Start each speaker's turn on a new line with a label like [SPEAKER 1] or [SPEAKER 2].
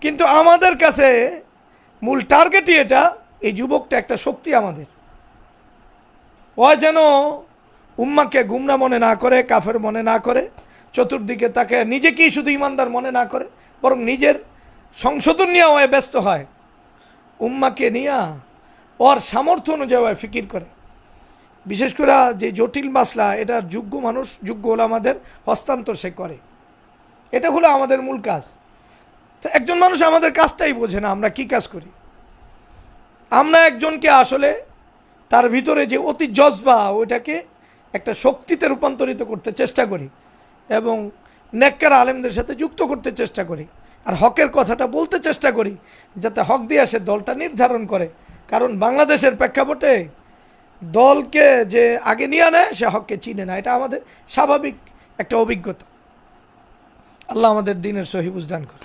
[SPEAKER 1] কিন্তু আমাদের কাছে মূল টার্গেটই এটা, এই যুবকটা একটা শক্তি আমাদের। ও যেন উম্মাকে গুমরা মনে না করে, কাফের মনে না করে, চতুর্দিকে তাকে নিজেকেই শুধু ইমানদার মনে না করে, বরং নিজের সংশোধন নিয়ে ও ব্যস্ত হয়, উম্মাকে নিয়ে ওর সামর্থ্য অনুযায়ী ফিকির করে। বিশেষ করে যে জটিল মাসলা, এটা যোগ্য মানুষ, যোগ্য ওলামাদের হস্তান্তর সে করে। এটা হলো আমাদের মূল কাজ। তো একজন মানুষ আমাদের কাজটাই বোঝে না, আমরা কি কাজ করি। আমরা একজনকে আসলে তার ভিতরে যে অতি জজবা, ওইটাকে একটা শক্তিতে রূপান্তরিত করতে চেষ্টা করি এবং নেককার আলেমদের সাথে যুক্ত করতে চেষ্টা করি, আর হকের কথাটা বলতে চেষ্টা করি, যাতে হক দিয়ে সে দলটা নির্ধারণ করে। কারণ বাংলাদেশের প্রেক্ষাপটে দলকে যে আগে নিয়ে নেয় সে হককে চিনে না, এটা আমাদের স্বাভাবিক একটা অভিজ্ঞতা। আল্লাহ আমাদের দিনের সহি বুঝ দান করে।